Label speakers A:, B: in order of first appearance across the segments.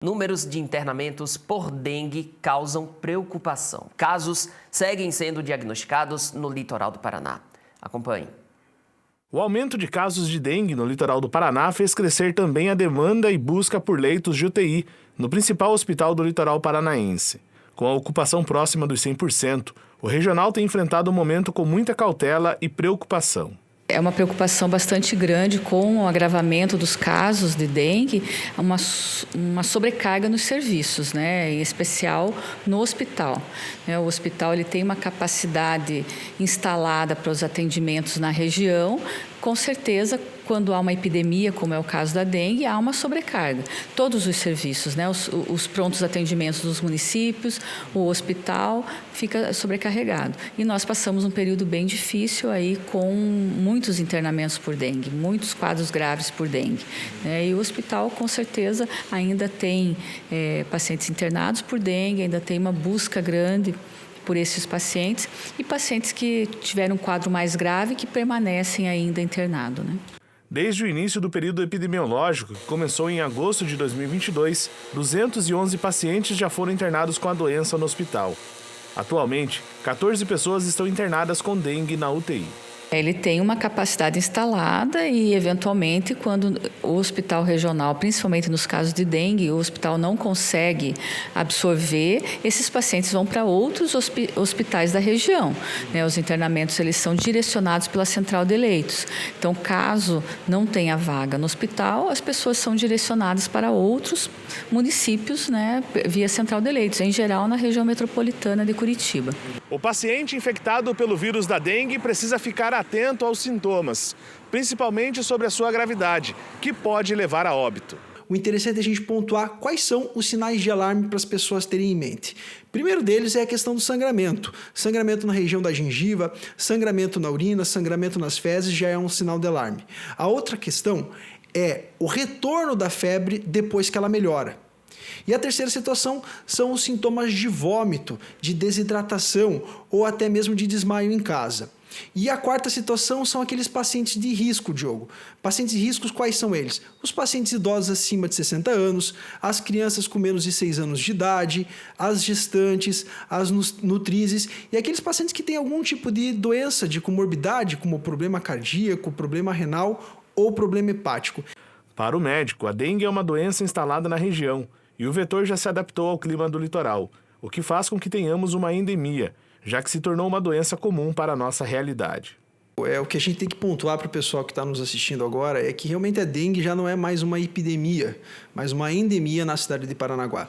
A: Números de internamentos por dengue causam preocupação. Casos seguem sendo diagnosticados no litoral do Paraná. Acompanhe.
B: O aumento de casos de dengue no litoral do Paraná fez crescer também a demanda e busca por leitos de UTI no principal hospital do litoral paranaense. Com a ocupação próxima dos 100%, o regional tem enfrentado um momento com muita cautela e preocupação.
C: É uma preocupação bastante grande com o agravamento dos casos de dengue, uma sobrecarga nos serviços, né? Em especial no hospital. O hospital ele tem uma capacidade instalada para os atendimentos na região. Com certeza, quando há uma epidemia, como é o caso da dengue, há uma sobrecarga. Todos os serviços, né? Os prontos atendimentos dos municípios, o hospital fica sobrecarregado. E nós passamos um período bem difícil aí com muitos internamentos por dengue, muitos quadros graves por dengue. E o hospital, com certeza, ainda tem pacientes internados por dengue, ainda tem uma busca grande por esses pacientes e pacientes que tiveram um quadro mais grave que permanecem ainda internados, né?
B: Desde o início do período epidemiológico, que começou em agosto de 2022, 211 pacientes já foram internados com a doença no hospital. Atualmente, 14 pessoas estão internadas com dengue na UTI.
C: Ele tem uma capacidade instalada e, eventualmente, quando o hospital regional, principalmente nos casos de dengue, o hospital não consegue absorver, esses pacientes vão para outros hospitais da região. Os internamentos eles são direcionados pela central de leitos. Então, caso não tenha vaga no hospital, as pessoas são direcionadas para outros municípios, via central de leitos, em geral na região metropolitana de Curitiba.
B: O paciente infectado pelo vírus da dengue precisa ficar atento aos sintomas, principalmente sobre a sua gravidade, que pode levar a óbito.
D: O interessante é a gente pontuar quais são os sinais de alarme para as pessoas terem em mente. O primeiro deles é a questão do sangramento. Sangramento na região da gengiva, sangramento na urina, sangramento nas fezes já é um sinal de alarme. A outra questão é o retorno da febre depois que ela melhora. E a terceira situação são os sintomas de vômito, de desidratação ou até mesmo de desmaio em casa. E a quarta situação são aqueles pacientes de risco, Diogo. Pacientes de risco, quais são eles? Os pacientes idosos acima de 60 anos, as crianças com menos de 6 anos de idade, as gestantes, as nutrizes e aqueles pacientes que têm algum tipo de doença, de comorbidade, como problema cardíaco, problema renal ou problema hepático.
B: Para o médico, a dengue é uma doença instalada na região e o vetor já se adaptou ao clima do litoral, o que faz com que tenhamos uma endemia, já que se tornou uma doença comum para a nossa realidade.
D: O que a gente tem que pontuar para o pessoal que está nos assistindo agora é que realmente a dengue já não é mais uma epidemia, mas uma endemia na cidade de Paranaguá.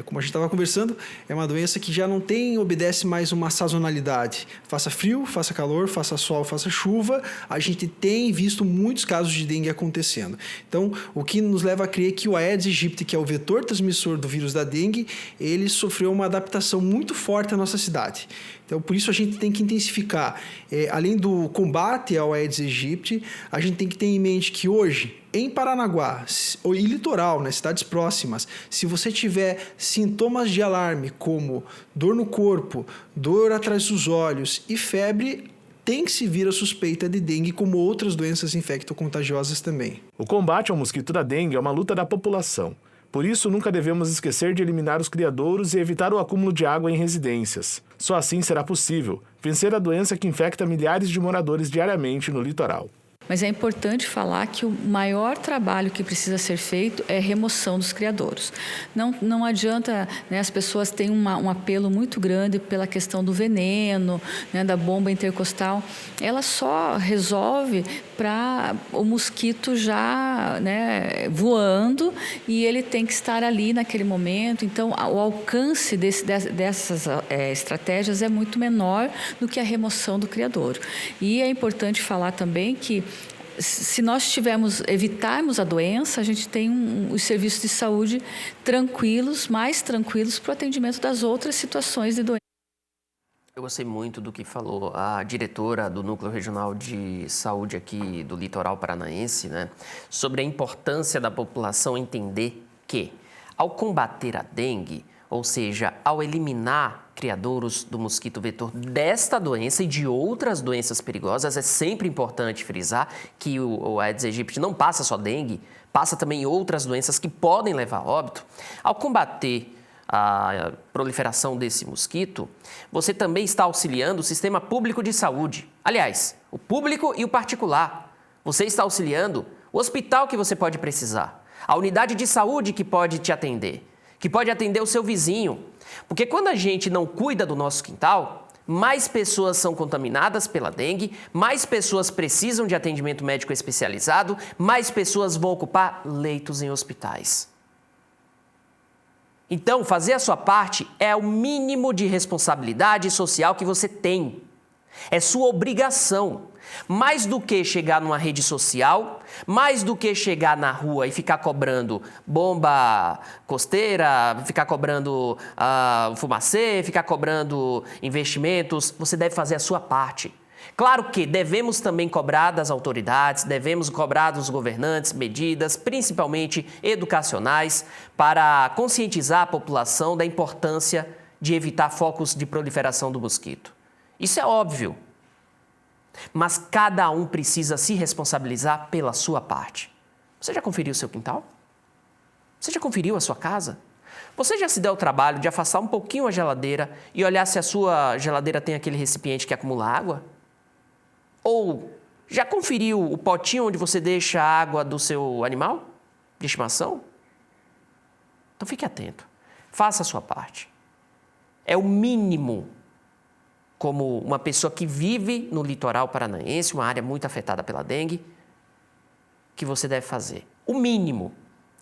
D: Como a gente estava conversando, é uma doença que já não obedece mais uma sazonalidade. Faça frio, faça calor, faça sol, faça chuva, a gente tem visto muitos casos de dengue acontecendo. Então, o que nos leva a crer que o Aedes aegypti, que é o vetor transmissor do vírus da dengue, ele sofreu uma adaptação muito forte à nossa cidade. Então, por isso a gente tem que intensificar. Além do combate ao Aedes aegypti, a gente tem que ter em mente que hoje, em Paranaguá e litoral, nas cidades próximas, se você tiver sintomas de alarme como dor no corpo, dor atrás dos olhos e febre, tem que se vir a suspeita de dengue, como outras doenças infecto-contagiosas também.
B: O combate ao mosquito da dengue é uma luta da população. Por isso, nunca devemos esquecer de eliminar os criadouros e evitar o acúmulo de água em residências. Só assim será possível vencer a doença que infecta milhares de moradores diariamente no litoral.
C: Mas é importante falar que o maior trabalho que precisa ser feito é a remoção dos criadouros. Não adianta, as pessoas têm um apelo muito grande pela questão do veneno, da bomba intercostal. Ela só resolve para o mosquito já voando e ele tem que estar ali naquele momento. Então, o alcance dessas estratégias é muito menor do que a remoção do criadouro. E é importante falar também que se nós evitarmos a doença, a gente tem os serviços de saúde mais tranquilos para o atendimento das outras situações de doença.
A: Eu gostei muito do que falou a diretora do Núcleo Regional de Saúde aqui do Litoral Paranaense, sobre a importância da população entender que, ao combater a dengue, ou seja, ao eliminar criadouros do mosquito vetor desta doença e de outras doenças perigosas, é sempre importante frisar que o Aedes aegypti não passa só dengue, passa também outras doenças que podem levar a óbito. Ao combater a proliferação desse mosquito, você também está auxiliando o sistema público de saúde. Aliás, o público e o particular. Você está auxiliando o hospital que você pode precisar, a unidade de saúde que pode te atender, que pode atender o seu vizinho. Porque quando a gente não cuida do nosso quintal, mais pessoas são contaminadas pela dengue, mais pessoas precisam de atendimento médico especializado, mais pessoas vão ocupar leitos em hospitais. Então, fazer a sua parte é o mínimo de responsabilidade social que você tem. É sua obrigação. Mais do que chegar numa rede social, mais do que chegar na rua e ficar cobrando bomba costeira, ficar cobrando fumacê, ficar cobrando investimentos, você deve fazer a sua parte. Claro que devemos também cobrar das autoridades, devemos cobrar dos governantes medidas, principalmente educacionais, para conscientizar a população da importância de evitar focos de proliferação do mosquito. Isso é óbvio. Mas cada um precisa se responsabilizar pela sua parte. Você já conferiu o seu quintal? Você já conferiu a sua casa? Você já se deu o trabalho de afastar um pouquinho a geladeira e olhar se a sua geladeira tem aquele recipiente que acumula água? Ou já conferiu o potinho onde você deixa a água do seu animal de estimação? Então fique atento. Faça a sua parte. É o mínimo como uma pessoa que vive no litoral paranaense, uma área muito afetada pela dengue, que você deve fazer. O mínimo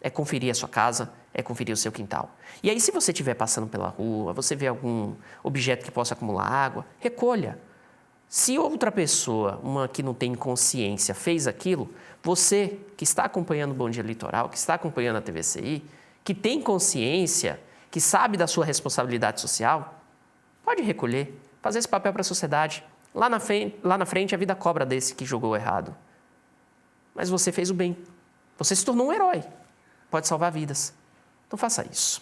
A: é conferir a sua casa, é conferir o seu quintal. E aí, se você estiver passando pela rua, você vê algum objeto que possa acumular água, recolha. Se outra pessoa, uma que não tem consciência, fez aquilo, você que está acompanhando o Bom Dia Litoral, que está acompanhando a TVCI, que tem consciência, que sabe da sua responsabilidade social, pode recolher. Fazer esse papel para a sociedade. Lá na frente, a vida cobra desse que jogou errado. Mas você fez o bem. Você se tornou um herói. Pode salvar vidas. Então faça isso.